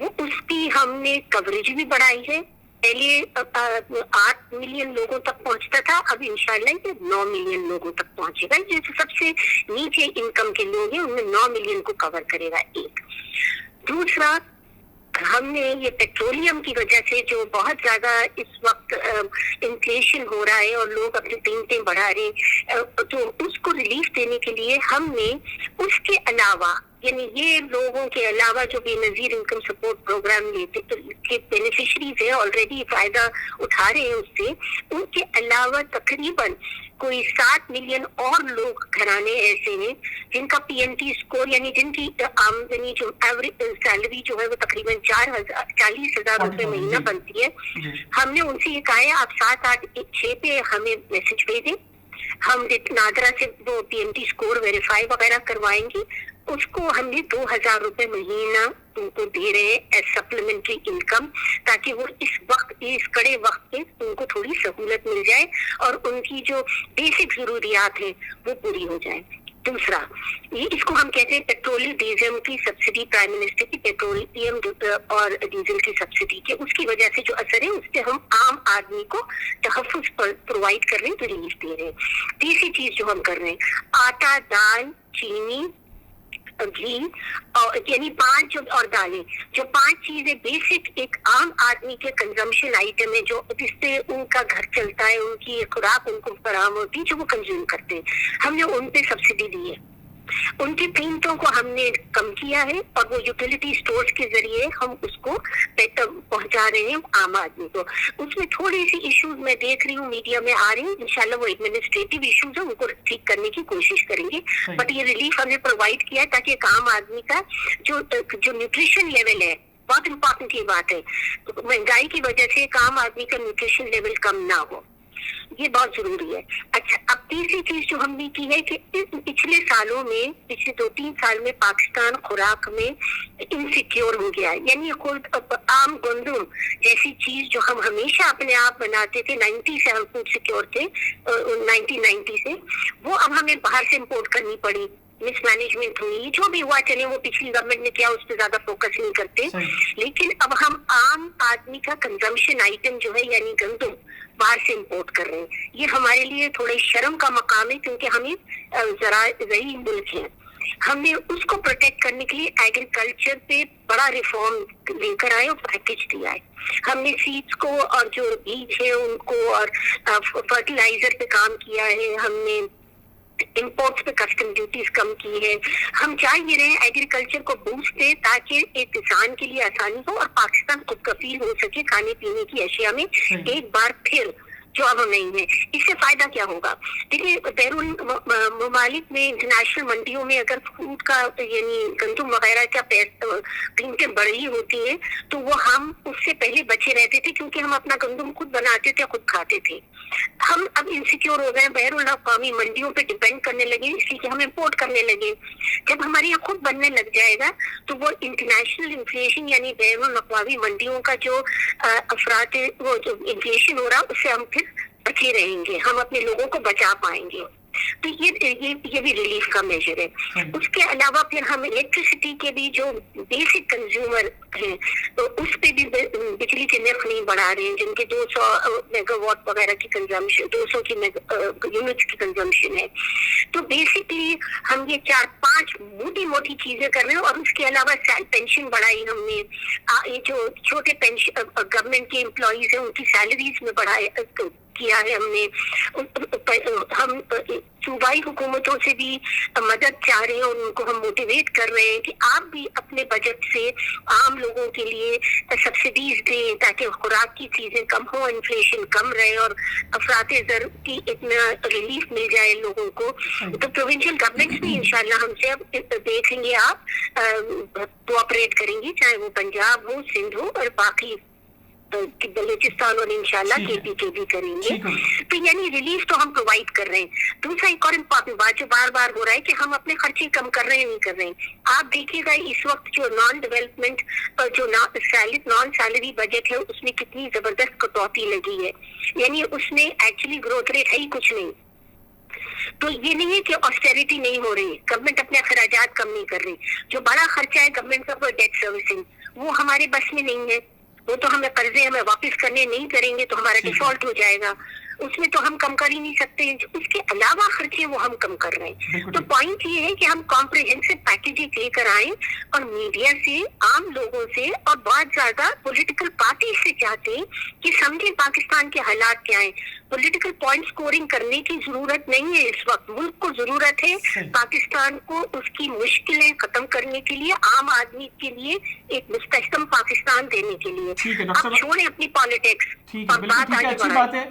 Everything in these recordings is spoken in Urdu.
وہ اس کی ہم نے کوریج بھی بڑھائی ہے. پہلے 8 ملین لوگوں تک پہنچتا تھا, اب انشاءاللہ یہ 9 ملین لوگوں تک پہنچے گا. جو سب سے نیچے انکم کے لوگ ہیں ان میں 9 ملین کو کور کرے گا. ایک دوسرا, ہم نے یہ پیٹرولیم کی وجہ سے جو بہت زیادہ اس وقت انفلیشن ہو رہا ہے اور لوگ اپنی قیمتیں بڑھا رہے ہیں, تو اس کو ریلیف دینے کے لیے ہم نے اس کے علاوہ, یعنی یہ لوگوں کے علاوہ جو بے نظیر انکم سپورٹ پروگرام لیتے کے بینیفیشریز ہیں, آلریڈی فائدہ اٹھا رہے ہیں اس سے, ان کے علاوہ تقریباً کوئی 7 ملین اور لوگ گھرانے ایسے ہیں جن کا پی این ٹی اسکور, یعنی جن کی آمدنی جو ایوریج سیلری جو ہے وہ تقریباً 40,000 روپے مہینہ بنتی ہے. ہم نے ان سے یہ کہا ہے آپ 7, 8, 6 پہ ہمیں میسج بھیجیں, ہم نادرا سے وہ پی این ٹی اسکور ویریفائی وغیرہ کروائیں گے. اس کو ہم نے 2,000 روپے مہینہ ان کو دے رہے ہیں ایز سپلیمنٹری انکم, تاکہ وہ اس وقت, اس کڑے وقت میں ان کو تھوڑی سہولت مل جائے اور ان کی جو بیسک ضروریات ہیں وہ پوری ہو جائیں. دوسرا, یہ اس کو ہم کہتے ہیں پیٹرولیم ڈیزل کی سبسڈی, پرائم منسٹر کی پیٹرولیم اور ڈیزل کی سبسڈی کے اس کی وجہ سے جو اثر ہے اس سے ہم عام آدمی کو تحفظ پرووائڈ کر رہے ہیں, ریلیف دے رہے ہیں. تیسری چیز جو ہم کر رہے ہیں, آٹا, دال, چینی, گھی, اور یعنی 5 اور دالیں, جو 5 چیزیں بیسک ایک عام آدمی کے کنزمپشن آئٹم ہے, جو جس سے ان کا گھر چلتا ہے, ان کی خوراک ان کو فراہم ہوتی ہے, جو وہ کنزیوم کرتے ہیں, ہم نے ان پہ سبسڈی دی ہے. ان کی قیمتوں کو ہم نے کم کیا ہے اور وہ یوٹیلیٹی اسٹورز کے ذریعے ہم اس کو پہنچا رہے ہیں عام آدمی کو. اس میں تھوڑی سی ایشوز میں دیکھ رہی ہوں میڈیا میں آ رہی ہیں, انشاءاللہ وہ ایڈمنسٹریٹو ایشوز ہیں, ان کو ٹھیک کرنے کی کوشش کریں گے. بٹ یہ ریلیف ہم نے پرووائڈ کیا ہے تاکہ ایک عام آدمی کا جو نیوٹریشن لیول ہے, بہت امپورٹنٹ یہ بات ہے, مہنگائی کی وجہ سے ایک عام آدمی کا نیوٹریشن لیول کم نہ ہو, یہ بہت ضروری ہے. اچھا, اب تیسری چیز جو ہم نے کی ہے کہ پچھلے سالوں میں, پچھلے 2-3 سال میں پاکستان خوراک میں انسیکیور ہو گیا ہے. یعنی خود عام گندم جیسی چیز جو ہم ہمیشہ اپنے آپ بناتے تھے, 90 سے ہم فوڈ سیکیور تھے, 1990 سے, وہ اب ہمیں باہر سے امپورٹ کرنی پڑی. مس مینجمنٹ ہوئی, جو بھی ہوا چلے, وہ پچھلی گورنمنٹ نے کیا اس پہ زیادہ فوکس نہیں کرتے. لیکن اب ہم عام آدمی کا کنزمپشن آئٹم جو ہے یعنی گندم باہر سے امپورٹ کر رہے ہیں. یہ ہمارے لیے تھوڑے شرم کا مقام ہے کیونکہ ہمیں زرعی ملک ہیں. ہم نے اس کو پروٹیکٹ کرنے کے لیے ایگریکلچر پہ بڑا ریفارم لے کر آئے اور پیکج دیا ہے. ہم نے سیڈس کو اور جو بیج ہے ان کو اور فرٹیلائزر پہ کام کیا ہے. ہم نے امپورٹس پہ کسٹم ڈیوٹیز کم کی ہے. ہم چاہ یہ رہے ہیں ایگریکلچر کو بوسٹ دے تاکہ ایک کسان کے لیے آسانی ہو اور پاکستان خود کفیل ہو سکے کھانے پینے کی اشیاء میں ایک بار پھر, جو اب نہیں ہے. اس سے فائدہ کیا ہوگا؟ دیکھیے, بیرون ممالک میں انٹرنیشنل منڈیوں میں اگر فوڈ کا یعنی گندم وغیرہ کا قیمتیں بڑھی ہوتی ہیں تو وہ ہم اس سے پہلے بچے رہتے تھے کیونکہ ہم اپنا گندم خود بناتے تھے, خود کھاتے تھے. ہم اب انسیکیور ہو گئے, بین الاقوامی منڈیوں پہ ڈیپینڈ کرنے لگے, اس لیے کہ ہم امپورٹ کرنے لگے. جب ہمارے یہاں خود بننے لگ جائے گا تو وہ انٹرنیشنل انفلیشن یعنی بین الاقوامی منڈیوں کا جو افراد وہ جو انفلیشن ہو رہا اس سے ہم پھر بچے رہیں گے, ہم اپنے لوگوں کو بچا پائیں گے. تو یہ بھی ریلیف کا میجر ہے. اس کے علاوہ پھر ہم الیکٹریسٹی کے بھی جو بیسک کنزیومر ہیں تو اس پہ بھی بجلی کے نرخ نہیں بڑھا رہے ہیں, جن کے 200 میگا واٹ وغیرہ کی کنزمپشن, 200 کی یونٹس کی کنزمپشن ہے. تو بیسکلی ہم یہ 4-5 موٹی چیزیں کر رہے ہیں. اور اس کے علاوہ پینشن بڑھائی ہم نے, یہ جو چھوٹے پینشن گورنمنٹ کے امپلائیز ہیں ان کی سیلریز میں بڑھائی کیا ہے ہم نے. ہم صوبائی حکومتوں سے بھی مدد چاہ رہے ہیں اور ان کو ہم موٹیویٹ کر رہے ہیں کہ آپ بھی اپنے بجٹ سے عام لوگوں کے لیے سبسڈیز دیں تاکہ خوراک کی چیزیں کم ہوں, انفلیشن کم رہے اور افراط زر کی اتنا ریلیف مل جائے لوگوں کو. تو پروونشل گورنمنٹس بھی انشاءاللہ ہم سے اب دیکھیں گے, آپ کوآپریٹ کریں گی, چاہے وہ پنجاب ہو, سندھ ہو اور باقی بلوچستان, اور انشاءاللہ کے پی بھی کریں گے. تو یعنی ریلیف تو ہم پرووائڈ کر رہے ہیں. دوسرا ایک اور امپورٹنٹ بات جو بار بار ہو رہا ہے کہ ہم اپنے خرچے کم کر رہے ہیں, نہیں کر رہے ہیں. آپ دیکھیے گا اس وقت جو نان ڈیولپمنٹ جو نان سیلری بجٹ ہے اس میں کتنی زبردست کٹوتی لگی ہے. یعنی اس میں ایکچولی گروتھ ریٹ ہے ہی کچھ نہیں. تو یہ نہیں ہے کہ آسٹیریٹی نہیں ہو رہی, گورنمنٹ اپنے اخراجات کم نہیں کر رہی. جو بڑا خرچہ ہے گورنمنٹ کا وہ ڈیٹ سروسنگ, وہ ہمارے بس میں نہیں ہے. وہ تو ہمیں قرضے ہمیں واپس کرنے نہیں کریں گے تو ہمارا ڈیفالٹ ہو جائے گا, اس میں تو ہم کم کر ہی نہیں سکتے. اس کے علاوہ خرچے وہ ہم کم کر رہے ہیں. تو پوائنٹ یہ ہے کہ ہم کمپریہنسو پیکیجنگ لے کر آئیں اور میڈیا سے, عام لوگوں سے اور بہت زیادہ پولیٹیکل پارٹی سے چاہتے ہیں کہ سمجھیں پاکستان کے حالات کیا ہیں. پولیٹیکل پوائنٹ سکورنگ کرنے کی ضرورت نہیں ہے اس وقت. ملک کو ضرورت ہے پاکستان کو اس کی مشکلیں ختم کرنے کے لیے, عام آدمی کے لیے ایک مستحکم پاکستان دینے کے لیے. اب چھوڑیں اپنی پالیٹکس اور بات آگے بڑھائیں.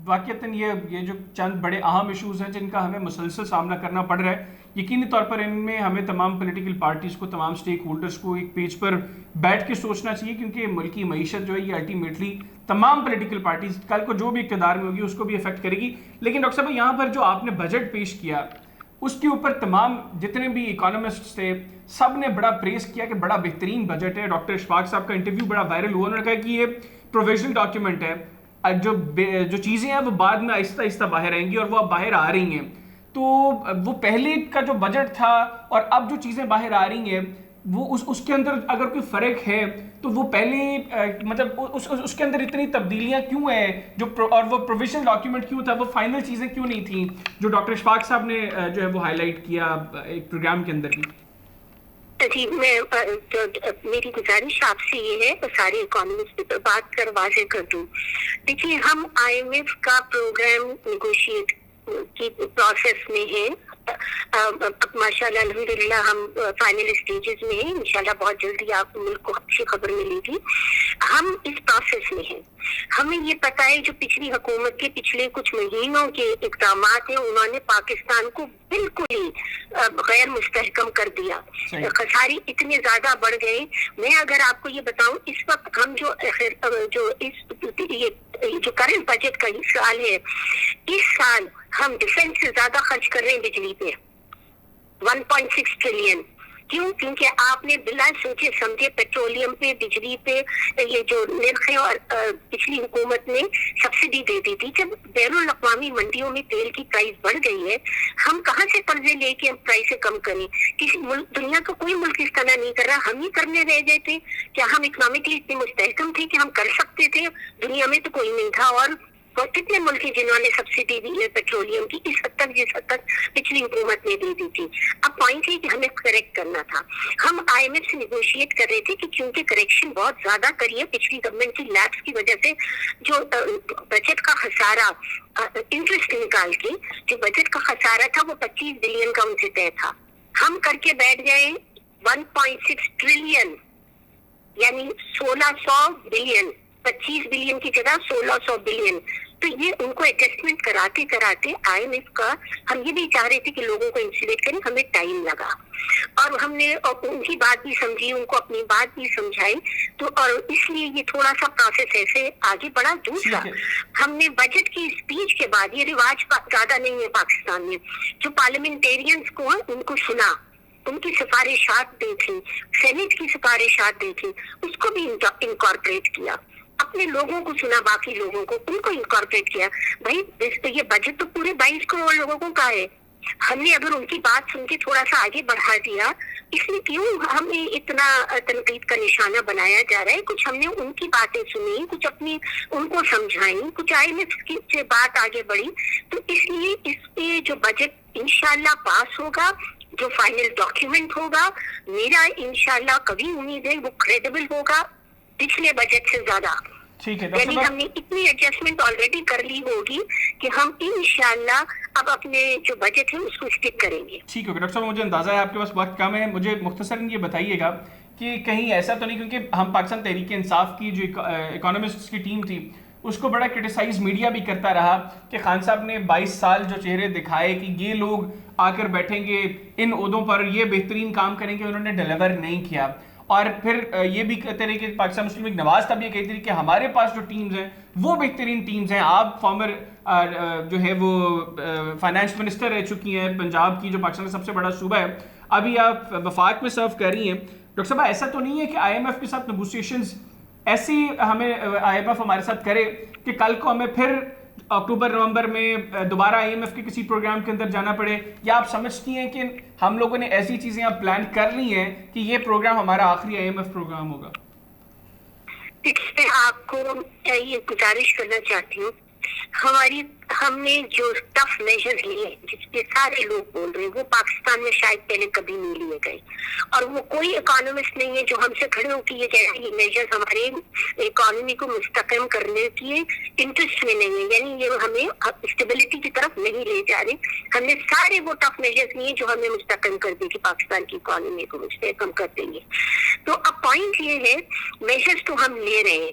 واقعتاً یہ جو چند بڑے اہم ایشوز ہیں جن کا ہمیں مسلسل سامنا کرنا پڑ رہا ہے, یقینی طور پر ان میں ہمیں تمام پولیٹیکل پارٹیز کو, تمام سٹیک ہولڈرز کو ایک پیج پر بیٹھ کے سوچنا چاہیے, کیونکہ ملکی معیشت جو ہے یہ الٹیمیٹلی تمام پولیٹیکل پارٹیز کل کو جو بھی اقتدار میں ہوگی اس کو بھی افیکٹ کرے گی. لیکن ڈاکٹر صاحب یہاں پر جو آپ نے بجٹ پیش کیا اس کے اوپر تمام جتنے بھی اکانومسٹ تھے سب نے بڑا پریز کیا کہ بڑا بہترین بجٹ ہے. ڈاکٹر اشفاق صاحب کا انٹرویو بڑا وائرل ہوا, انہوں نے کہا کہ یہ پروویژنل ڈاکیومنٹ ہے, جو چیزیں ہیں وہ بعد میں آہستہ آہستہ باہر آئیں گی اور وہ اب باہر آ رہی ہیں. تو وہ پہلے کا جو بجٹ تھا اور اب جو چیزیں باہر آ رہی ہیں وہ اس کے اندر اگر کوئی فرق ہے تو وہ پہلے مطلب اس کے اندر اتنی تبدیلیاں کیوں ہیں اور وہ پروویژنل ڈاکیومنٹ کیوں تھا, وہ فائنل چیزیں کیوں نہیں تھیں جو ڈاکٹر اشفاق صاحب نے جو ہے وہ ہائی لائٹ کیا ایک پروگرام کے اندر بھی. جی, میری گزارش آپ سے یہ ہے سارے اکانومسٹ پہ بات کر واضح کر دوں. دیکھیے ہم IMF کا پروگرام نیگوشیٹ کی پروسیس میں ہیں. ماشاء اللہ الحمدللہ ہم فائنل اسٹیجز میں ہیں. انشاءاللہ بہت جلدی آپ کو ملک کو اچھی خبر ملے گی. ہم اس پروسیس میں ہیں. ہمیں یہ پتہ ہے جو پچھلی حکومت کے پچھلے کچھ مہینوں کے اقدامات ہیں انہوں نے پاکستان کو بالکل ہی غیر مستحکم کر دیا. خسارے اتنے زیادہ بڑھ گئے. میں اگر آپ کو یہ بتاؤں اس وقت ہم جو کرنٹ بجٹ کا ہی سال ہے, اس سال ہم ڈیفینس سے زیادہ خرچ کر رہے ہیں بجلی پہ 1.6 ٹریلین. کیوں؟ کیونکہ آپ نے بلا سوچے سمجھے پیٹرولیم پہ, بجلی پہ یہ جو نرخیں اور پچھلی حکومت نے سبسڈی دے دی تھی. جب بین الاقوامی منڈیوں میں تیل کی پرائس بڑھ گئی ہے, ہم کہاں سے قرضے لے کے ہم پرائسیں کم کریں؟ کسی ملک, دنیا کا کوئی ملک اس طرح نہیں کر رہا, ہم ہی کرنے رہ گئے تھے. کیا ہم اکنامکلی اتنے مستحکم تھے کہ ہم کر سکتے تھے؟ دنیا میں تو کوئی نہیں تھا. اور کتنے ملک ہیں جنہوں نے سبسڈی دی ہے پیٹرولیم کی اس حد تک جس حد تک پچھلی حکومت نے دے دی تھی. اب پوائنٹ ہے کہ ہمیں کریکٹ کرنا تھا. ہم IMF سے نیگوشیٹ کر رہے تھے کہ کیونکہ کریکشن بہت زیادہ کری ہے پچھلی گورنمنٹ کی لیپس کی وجہ سے, جو بجٹ کا خسارہ انٹرسٹ نکال کے جو بجٹ کا خسارہ تھا وہ 25 بلین کا ان سے طے تھا. ہم کر کے بیٹھ گئے 1.6 ٹریلین یعنی 1600 بلین, 25 بلین کی جگہ 1600 بلین. تو یہ ان کو ایڈجسٹمنٹ کراتے کراتے IMF کا ہم یہ بھی چاہ رہے تھے کہ لوگوں کو انسولیٹ کریں, ہمیں ٹائم لگا اور ہم نے ان کی بات بھی سمجھی, ان کو اپنی بات بھی سمجھائی. تو اور اس لیے یہ تھوڑا سا پروسیس ایسے آگے بڑھا. دوسرا, ہم نے بجٹ کی اسپیچ کے بعد, یہ رواج زیادہ نہیں ہے پاکستان میں, جو پارلیمنٹیرینز کو ان کو سنا, ان کی سفارشات دیکھی, سینٹ کی سفارشات دیکھی, اس کو بھی انکارپوریٹ کیا. اپنے لوگوں کو سنا, باقی لوگوں کو, ان کو انکارپوریٹ کیا. بھائی یہ بجٹ تو پورے 22 کروڑ لوگوں کا ہے. ہم نے اگر ان کی بات سن کے تھوڑا سا آگے بڑھا دیا, اس لیے کیوں ہمیں اتنا تنقید کا نشانہ بنایا جا رہا ہے؟ کچھ ہم نے ان کی باتیں سنی, کچھ اپنی ان کو سمجھائیں, کچھ IMF کی سے بات آگے بڑھی. تو اس لیے اس پہ جو بجٹ انشاءاللہ پاس ہوگا, جو فائنل ڈاکیومنٹ ہوگا, میرا انشاءاللہ کبھی امید ہے وہ کریڈیبل ہوگا پچھلے بجٹ سے زیادہ. یعنی ہم نے اتنی ایڈجسٹمنٹ آلریڈی کر لی ہوگی کہ ہم انشاءاللہ اب اپنے جو بجٹ ہے اس کو اسٹک کریں گے. ٹھیک ہے ڈاکٹر صاحب, مجھے اندازہ ہے آپ کے پاس وقت کم ہے, مجھے مختصراً یہ بتائیے گا کہ کہیں ایسا تو نہیں, کیونکہ ہم پاکستان تحریک انصاف کی جو اکانومسٹس کی ٹیم تھی اس کو بڑا کرٹیسائز میڈیا بھی کرتا رہا کہ خان صاحب نے 22 سال جو چہرے دکھائے کہ یہ لوگ آ کر بیٹھیں گے ان عہدوں پر, یہ بہترین کام کریں گے, انہوں نے ڈیلیور نہیں کیا. اور پھر یہ بھی کہتے رہے کہ پاکستان مسلم لیگ نواز صاحب یہ کہتی رہی کہ ہمارے پاس جو ٹیمز ہیں وہ بہترین ٹیمز ہیں. آپ فارمر جو ہے وہ فائنانس منسٹر رہ چکی ہیں پنجاب کی, جو پاکستان کا سب سے بڑا صوبہ ہے, ابھی آپ وفاق میں سرو کر رہی ہیں. ڈاکٹر صاحب ایسا تو نہیں ہے کہ IMF کے ساتھ نیگوسیشنز ایسی ہمیں IMF ہمارے ساتھ کرے کہ کل کو ہمیں پھر اکتوبر نومبر میں دوبارہ IMF کے کسی پروگرام کے اندر جانا پڑے, یا آپ سمجھتی ہیں کہ ہم لوگوں نے ایسی چیزیں اب پلان کر لی ہیں کہ یہ پروگرام ہمارا آخری IMF پروگرام ہوگا؟ میں آپ کو یہ گزارش کرنا چاہتی ہوں، ہم نے جو ٹف میجرز لیے جس پہ سارے لوگ بول رہے ہیں وہ پاکستان میں شاید پہلے کبھی نہیں لیے گئے، اور وہ کوئی اکانومسٹ نہیں ہے جو ہم سے کھڑے ہو کے یہ کہہ رہے ہیں یہ میجرز ہمارے اکانومی کو مستحکم کرنے کے انٹرسٹ میں نہیں ہے، یعنی یہ ہمیں اسٹیبلٹی کی طرف نہیں لے جا رہے۔ ہم نے سارے وہ ٹف میجرز لیے جو ہمیں مستحکم کر دیں گے، پاکستان کی اکانومی کو مستحکم کر دیں گے۔ تو اب پوائنٹ یہ ہے میجرز تو ہم لے رہے ہیں،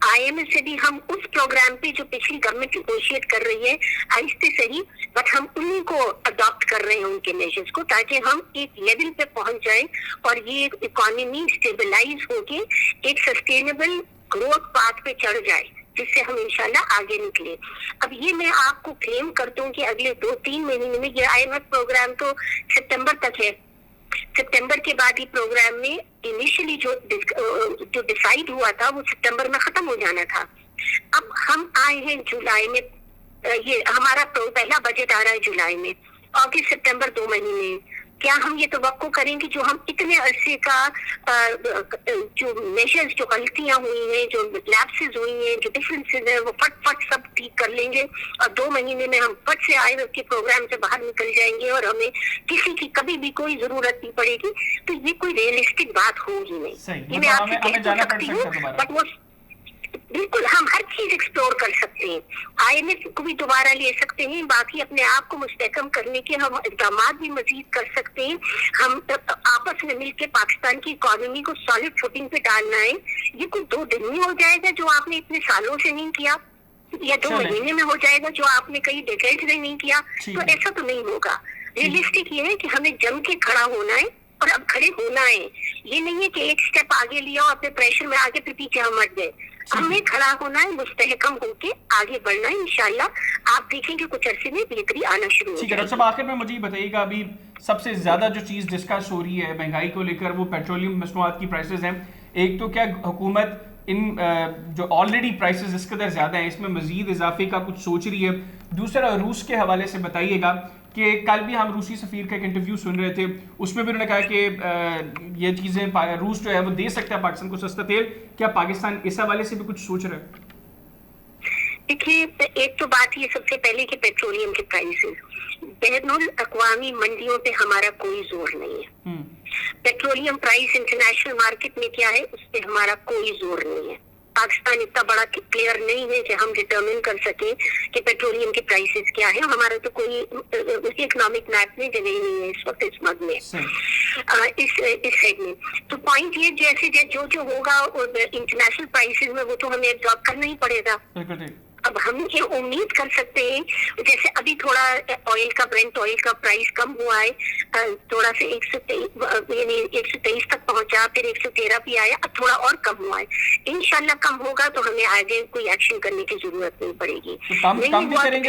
آئی ایم ایف سے بھی ہم اس پروگرام پہ جو پچھلی گورنمنٹ نیگوشیٹ کر رہی ہے آہستہ صحیح، بٹ ہم انہیں کو اڈاپٹ کر رہے ہیں ان کے میجرز کو، تاکہ ہم ایک لیول پہ پہنچ جائیں اور یہ اکانومی اسٹیبلائز ہو کے ایک سسٹینیبل گروتھ پاتھ پہ چڑھ جائے، جس سے ہم انشاءاللہ آگے نکلے۔ اب یہ میں آپ کو کلیم کرتا ہوں کہ اگلے 2-3 مہینے میں، یہ آئی ایم ایف پروگرام تو ستمبر تک ہے، ستمبر کے بعد یہ پروگرام میں انیشلی جو ڈیسائیڈ ہوا تھا وہ ستمبر میں ختم ہو جانا تھا۔ اب ہم آئے ہیں جولائی میں، یہ ہمارا پہلا بجٹ آ رہا ہے جولائی میں، اگست ستمبر 2 مہینے، کیا ہم یہ توقع کریں کہ جو ہم اتنے عرصے کا جو میجرز، جو غلطیاں ہوئی ہیں، جو لیپسز ہوئی ہیں، جو ڈفرینسز ہیں، وہ فٹ سب ٹھیک کر لیں گے اور 2 مہینے میں ہم فٹ سے آئے کے پروگرام سے باہر نکل جائیں گے اور ہمیں کسی کی کبھی بھی کوئی ضرورت نہیں پڑے گی؟ تو یہ کوئی ریئلسٹک بات ہوگی نہیں۔ یہ میں آپ سے کہہ تو سکتی ہوں، بٹ وہ بالکل ہم ہر چیز ایکسپلور کر سکتے ہیں، آئی ایم ایف کو بھی دوبارہ لے سکتے ہیں، باقی اپنے آپ کو مستحکم کرنے کے ہم اقدامات بھی مزید کر سکتے ہیں۔ ہم آپس میں مل کے پاکستان کی اکانومی کو سالڈ فوٹنگ پہ ڈالنا ہے۔ یہ کوئی 2 دن میں ہو جائے گا جو آپ نے اتنے سالوں سے نہیں کیا، یا 2 مہینے میں ہو جائے گا جو آپ نے کئی ڈیکیڈز میں نہیں کیا، تو ایسا تو نہیں ہوگا۔ ریئلسٹک یہ ہے کہ ہمیں جم کے کھڑا ہونا ہے اور اب کھڑے ہونا ہے، یہ نہیں ہے کہ ایک سٹیپ آگے لیا اور اپنے پریشر میں آگے پھر پیچھے ہم ہٹ گئے۔ ہمیں کھڑا ہونا ہے، مستحکم ہو کے آگے بڑھنا ہے، انشاءاللہ آپ دیکھیں گے کچھ عرصے میں بہتری آنا شروع ہو ٹھیک ہے۔ ڈاکٹر صاحب آخر میں مجھے یہ بتائیے گا، ابھی سب سے زیادہ جو چیز ڈسکس ہو رہی ہے مہنگائی کو لے کر وہ پیٹرولیم مصنوعات کی پرائسز ہیں۔ ایک تو کیا حکومت ان جو آلریڈی پرائسز اس قدر زیادہ ہیں اس میں مزید اضافے کا کچھ سوچ رہی ہے؟ دوسرا روس کے حوالے سے بتائیے گا کہ کل بھی ہم روسی سفیر کا ایک انٹرویو سن رہے تھے، اس میں بھی انہوں نے کہا کہ یہ چیزیں روس جو ہے وہ دے سکتا ہے پاکستان کو سستا تیل، کیا پاکستان اس حوالے سے بھی کچھ سوچ رہا ہے؟ دیکھیے، ایک تو بات یہ سب سے پہلے کہ پیٹرولیم کے پرائسز بین الاقوامی منڈیوں پہ ہمارا کوئی زور نہیں ہے۔ پیٹرولیم پرائس انٹرنیشنل مارکیٹ میں کیا ہے اس پہ ہمارا کوئی زور نہیں ہے۔ پاکستان اتنا بڑا پلیئر نہیں ہے کہ ہم ڈٹرمن کر سکیں کہ پیٹرولیم کے پرائسز کیا ہے، ہمارا تو کوئی اکنامک میپ میں جگہ نہیں ہے اس وقت اس مد میں، اس سائڈ میں۔ تو پوائنٹ یہ جیسے جو ہوگا انٹرنیشنل پرائسز میں وہ تو ہمیں ایبزارب کرنا ہی پڑے گا۔ اب ہم یہ امید کر سکتے ہیں، جیسے ابھی تھوڑا آئل کا، برنٹ آئل کا پرائس کم ہوا ہے، تھوڑا سے 123 تک پہنچا، پھر 113 بھی آیا، اب تھوڑا اور کم ہوا ہے۔ انشاءاللہ کم ہوگا تو ہمیں آگے کوئی ایکشن کرنے کی ضرورت نہیں پڑے گی۔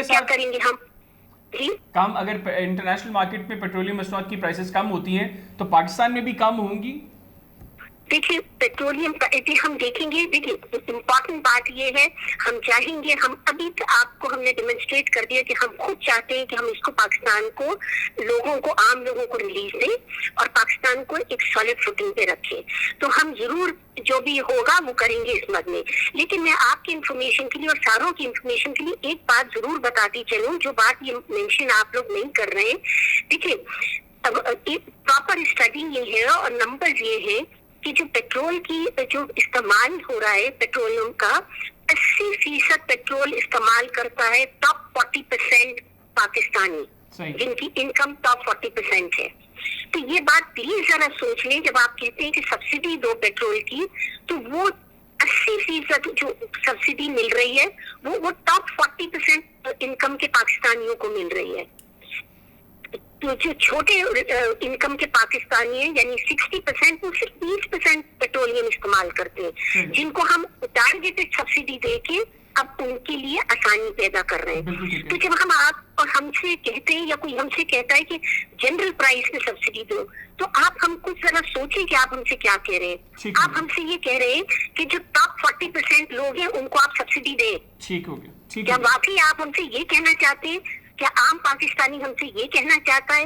کیا کریں گے ہم؟ کم اگر انٹرنیشنل مارکیٹ میں پیٹرولیم مصنوعات کی پرائسز کم ہوتی ہیں تو پاکستان میں بھی کم ہوں گی؟ دیکھیے پیٹرولیم کا ہم دیکھیں گے، دیکھیے امپورٹنٹ بات یہ ہے، ہم چاہیں گے، ہم ابھی آپ کو ہم نے ڈیمونسٹریٹ کر دیا کہ ہم خود چاہتے ہیں کہ ہم اس کو پاکستان کو، لوگوں کو، عام لوگوں کو ریلیز دیں اور پاکستان کو ایک سالڈ فوٹنگ پہ رکھیں۔ تو ہم ضرور جو بھی ہوگا وہ کریں گے اس مد میں، لیکن میں آپ کی انفارمیشن کے لیے اور ساروں کی انفارمیشن کے لیے ایک بات ضرور بتاتی چلوں، جو بات یہ مینشن آپ لوگ نہیں کر رہے ہیں۔ دیکھیے پراپر اسٹڈی یہ ہے اور نمبر یہ ہے کہ جو پیٹرول کی جو استعمال ہو رہا ہے پیٹرولیم کا، 80% پیٹرول استعمال کرتا ہے ٹاپ 40% پاکستانی، جن کی انکم ٹاپ 40% ہے۔ تو یہ بات پلیز ذرا سوچ لیں، جب آپ کہتے ہیں کہ سبسڈی دو پیٹرول کی، تو وہ 80% جو سبسڈی مل رہی ہے وہ ٹاپ 40% انکم کے پاکستانیوں کو مل رہی ہے۔ تو جو چھوٹے انکم کے پاکستانی ہیں یعنی 60%، وہ صرف 20% پیٹرولیم استعمال کرتے ہیں، جن کو ہم ٹارگیٹڈ سبسڈی دے کے اب ان کے لیے آسانی پیدا کر رہے ہیں۔ تو جب ہم آپ اور ہم سے کہتے ہیں یا کوئی ہم سے کہتا ہے کہ جنرل پرائس میں سبسڈی دو، تو آپ ہم کچھ ذرا سوچیں کہ آپ ہم سے کیا کہہ رہے ہیں۔ آپ ہم سے یہ کہہ رہے ہیں کہ جو ٹاپ 40% لوگ ہیں ان کو آپ سبسڈی دیں۔ ٹھیک ہو گیا۔ کیا واقعی آپ ہم سے یہ کہنا چاہتے ہیں؟ کیا عام پاکستانی ہم سے یہ کہنا چاہتا ہے